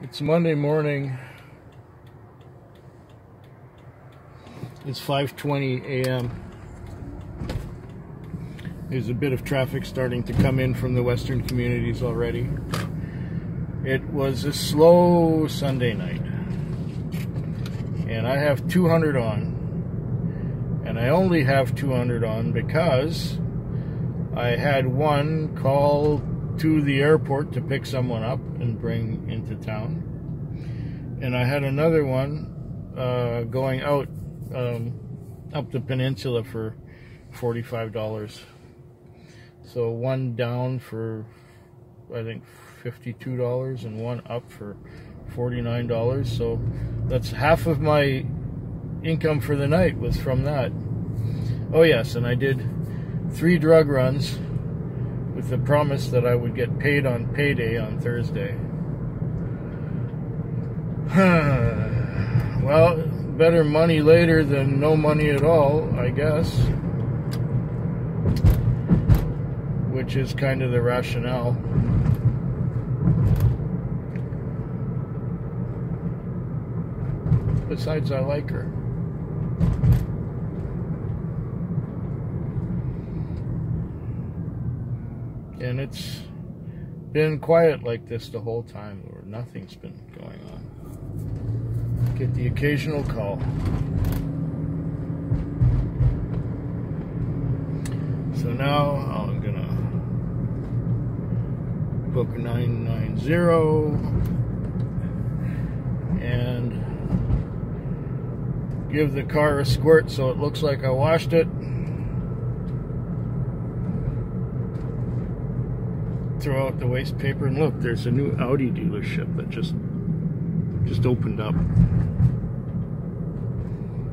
It's Monday morning. It's 5:20 a.m. There's a bit of traffic starting to come in from the western communities already. It was a slow Sunday night. And I have 200 on. And I only have 200 on because I had one call to the airport to pick someone up and bring into town. And I had another one going out up the peninsula for $45. So one down for, I think, $52 and one up for $49. So that's half of my income for the night was from that. Oh yes, and I did 3 drug runs with the promise that I would get paid on payday on Thursday. Well, better money later than no money at all, I guess. Which is kind of the rationale. Besides, I like her. And it's been quiet like this the whole time, or nothing's been going on. Get the occasional call. So now I'm gonna book 990 and give the car a squirt so it looks like I washed it. Throw out the waste paper, and look, there's a new Audi dealership that just opened up.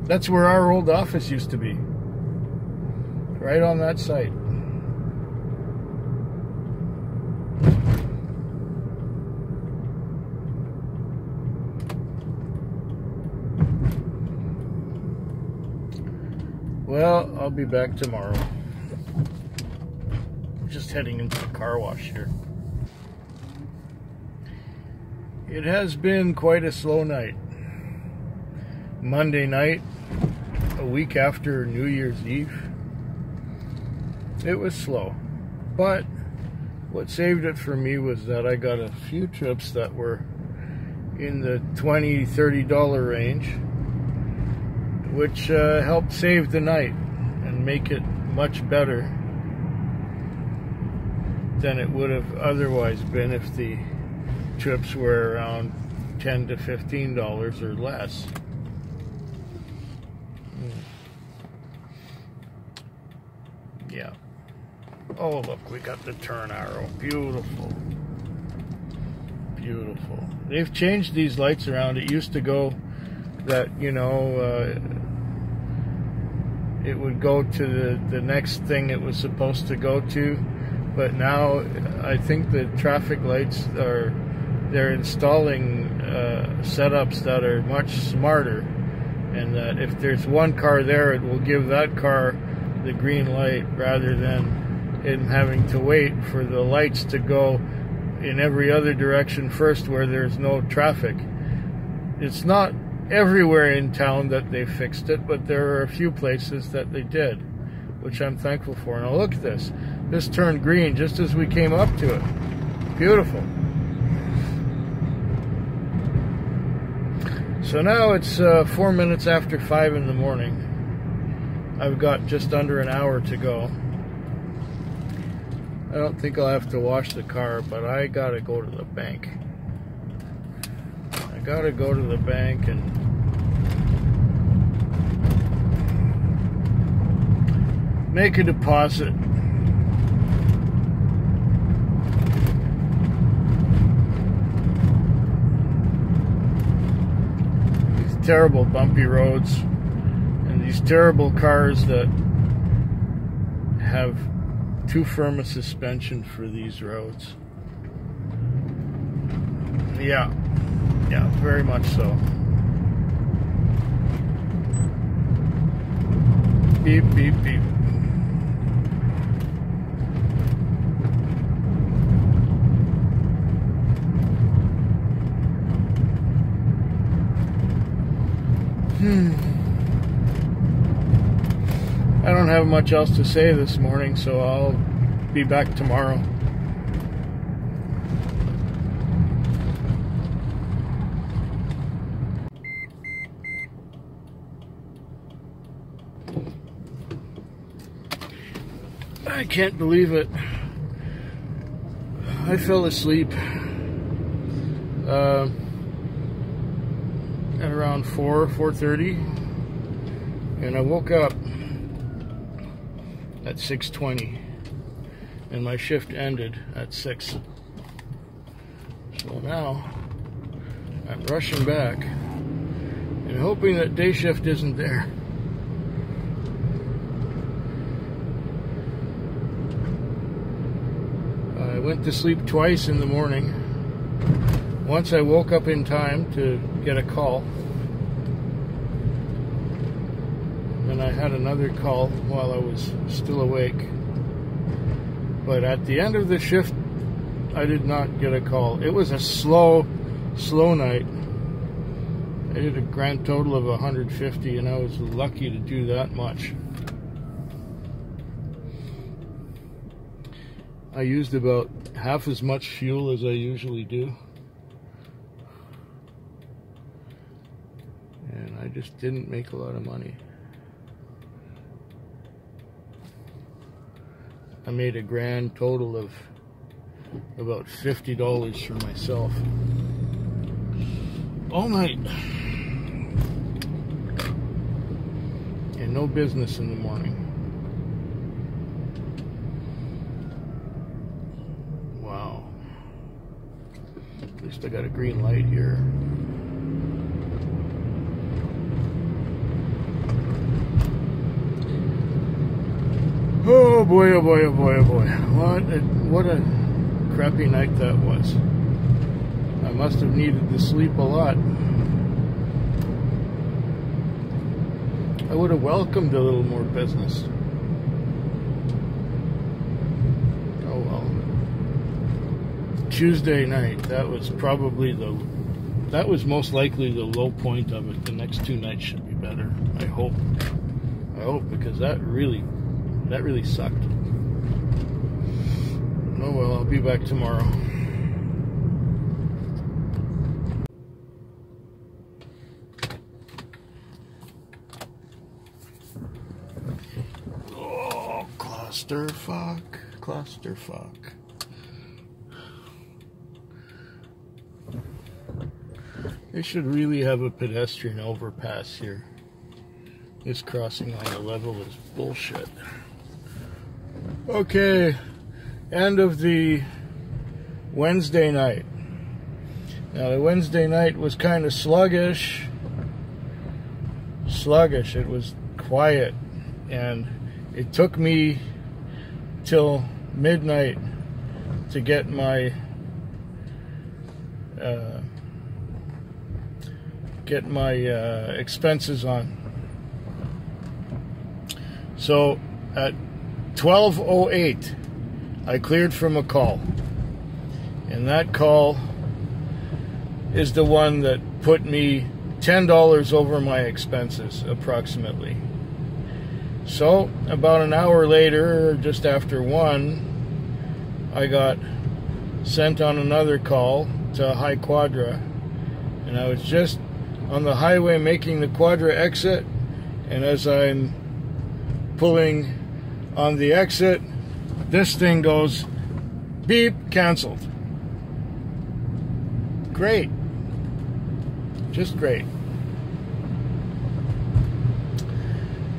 That's where our old office used to be. Right on that site. Well, I'll be back tomorrow. Just heading into the car wash here. It has been quite a slow night. Monday night, a week after New Year's Eve, it was slow. But what saved it for me was that I got a few trips that were in the $20, $30 range, which helped save the night and make it much better than it would have otherwise been if the trips were around $10 to $15 or less. Yeah. Oh, look, we got the turn arrow. Beautiful. Beautiful. They've changed these lights around. It used to go that, you know, it would go to the next thing it was supposed to go to. But now I think the traffic lights they're installing setups that are much smarter, and that if there's one car there, it will give that car the green light rather than in having to wait for the lights to go in every other direction first where there's no traffic. It's not everywhere in town that they fixed it, but there are a few places that they did, which I'm thankful for. Now look at this. This turned green just as we came up to it. Beautiful. So now it's 4 minutes after 5 in the morning. I've got just under an hour to go. I don't think I'll have to wash the car, but I gotta go to the bank. I gotta go to the bank and make a deposit. These terrible bumpy roads and these terrible cars that have too firm a suspension for these roads. Yeah, very much so. Beep, beep, beep. have much else to say this morning, so I'll be back tomorrow. I can't believe it. I fell asleep at around 4:30, and I woke up at 6:20, and my shift ended at 6. So now I'm rushing back and hoping that day shift isn't there. I went to sleep twice in the morning. Once I woke up in time to get a call, and I had another call while I was still awake. But at the end of the shift, I did not get a call. It was a slow night. I did a grand total of 150, and I was lucky to do that much. I used about half as much fuel as I usually do. And I just didn't make a lot of money. I made a grand total of about $50 for myself all night. And no business in the morning. Wow. At least I got a green light here. Oh boy, oh boy, oh boy, oh boy. What a crappy night that was. I must have needed to sleep a lot. I would have welcomed a little more business. Oh well. Tuesday night, that was most likely the low point of it. The next 2 nights should be better. I hope, because that really sucked. Oh well, I'll be back tomorrow. Oh, clusterfuck. They should really have a pedestrian overpass here. This crossing on the level is bullshit. Okay, end of the Wednesday night. Now the Wednesday night was kind of sluggish. It was quiet, and it took me till midnight to get my expenses on. So at 12:08, I cleared from a call, and that call is the one that put me $10 over my expenses, approximately. So about an hour later, just after 1, I got sent on another call to High Quadra, and I was just on the highway making the Quadra exit, and as I'm pulling on the exit, this thing goes beep, canceled. Great. Just great.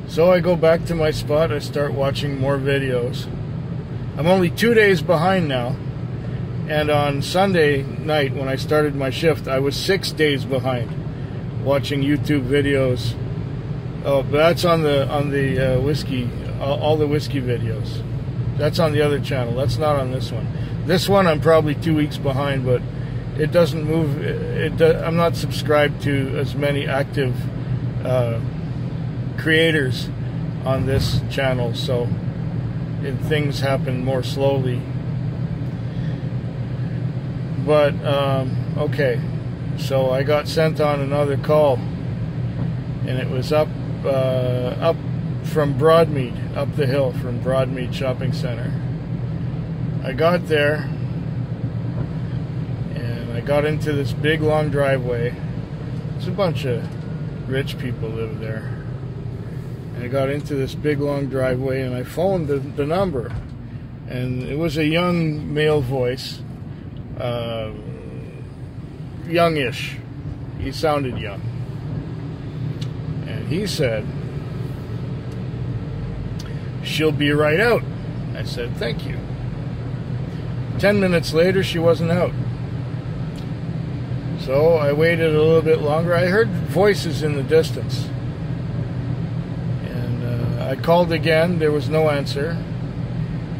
So I go back to my spot, I start watching more videos. I'm only 2 days behind now, and on Sunday night when I started my shift, I was 6 days behind watching YouTube videos. Oh, but that's on the whiskey, all the whiskey videos. That's on the other channel. That's not on this one. This one I'm probably 2 weeks behind, but it doesn't move. I'm not subscribed to as many active creators on this channel, so things happen more slowly. But okay, so I got sent on another call, and it was up from Broadmead, up the hill from Broadmead Shopping Center. I got there, and I got into this big long driveway. There's a bunch of rich people live there. And I got into this big long driveway, and I phoned the number, and it was a young male voice, youngish. He sounded young, and he said, "She'll be right out." I said, "Thank you." 10 minutes later, she wasn't out. So I waited a little bit longer. I heard voices in the distance. And I called again. There was no answer.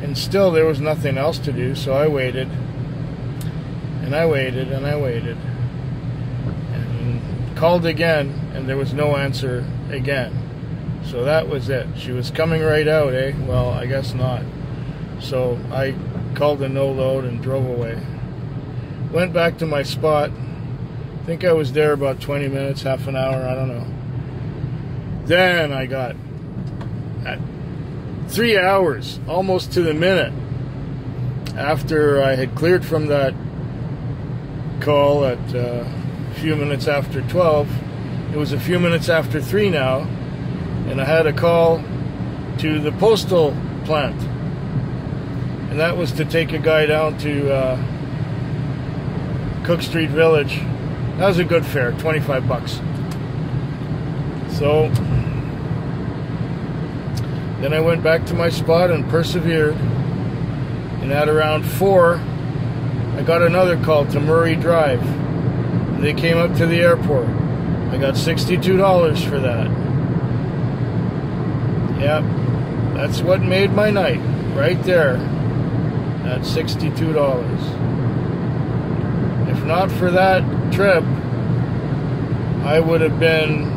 And still there was nothing else to do. So I waited. And I waited and I waited. And called again. And there was no answer again. So that was it. She was coming right out, eh? Well, I guess not. So I called a no load and drove away. Went back to my spot. I think I was there about 20 minutes, half an hour, I don't know. Then I got at 3 hours, almost to the minute, after I had cleared from that call at a few minutes after 12. It was a few minutes after 3 now, and I had a call to the postal plant. And that was to take a guy down to Cook Street Village. That was a good fare, 25 bucks. So then I went back to my spot and persevered. And at around 4, I got another call to Murray Drive. They came up to the airport. I got $62 for that. Yep, that's what made my night, right there. That's $62. If not for that trip, I would have been,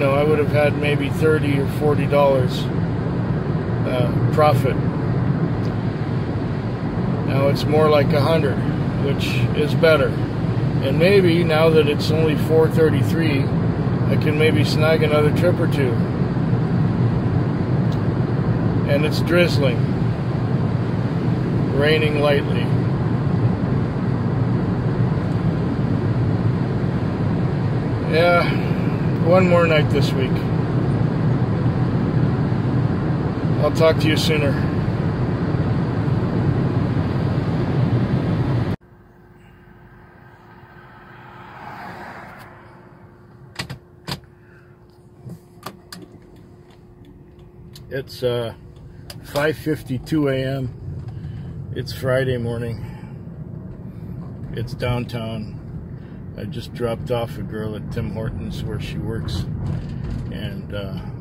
I would have had maybe $30 or $40 profit. Now it's more like 100, which is better. And maybe now that it's only 4:33, I can maybe snag another trip or two. And it's drizzling, raining lightly. Yeah, one more night this week. I'll talk to you sooner. It's 5:52 a.m. It's Friday morning. It's downtown. I just dropped off a girl at Tim Hortons where she works, and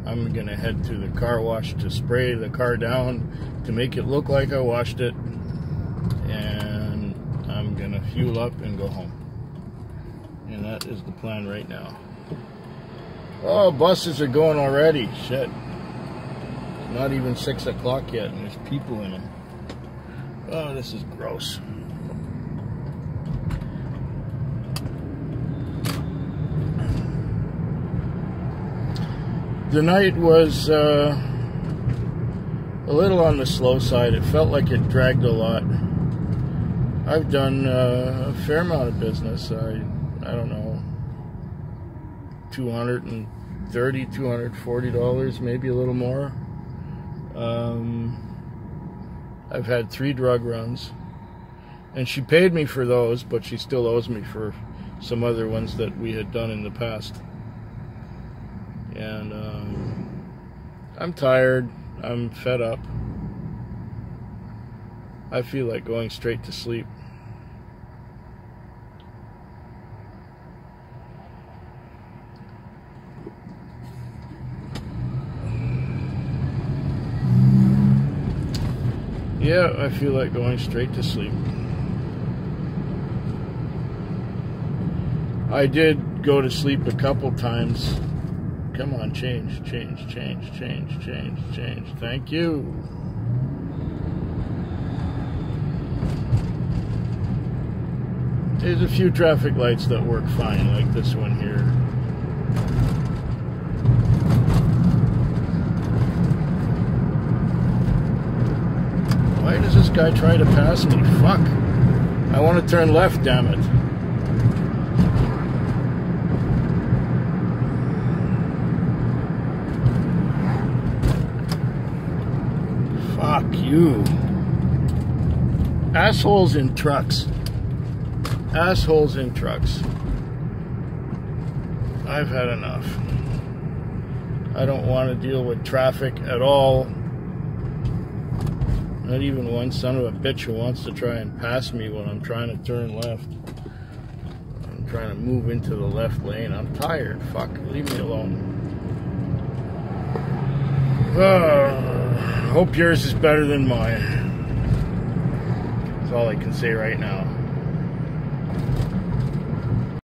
I'm gonna head to the car wash to spray the car down to make it look like I washed it, and I'm gonna fuel up and go home. And that is the plan right now. Oh, buses are going already. Shit. Not even 6 o'clock yet, and there's people in them. Oh, this is gross. The night was a little on the slow side. It felt like it dragged a lot. I've done a fair amount of business. I don't know, $230, $240, maybe a little more. I've had 3 drug runs, and she paid me for those, but she still owes me for some other ones that we had done in the past. And I'm tired. I'm fed up. I feel like going straight to sleep. Yeah, I feel like going straight to sleep. I did go to sleep a couple times. Come on, change. Thank you. There's a few traffic lights that work fine, like this one here. Why does this guy try to pass me? Fuck. I want to turn left, damn it. Fuck you. Assholes in trucks. Assholes in trucks. I've had enough. I don't want to deal with traffic at all. Not even one son of a bitch who wants to try and pass me when I'm trying to turn left. I'm trying to move into the left lane. I'm tired. Fuck. Leave me alone. Hope yours is better than mine. That's all I can say right now.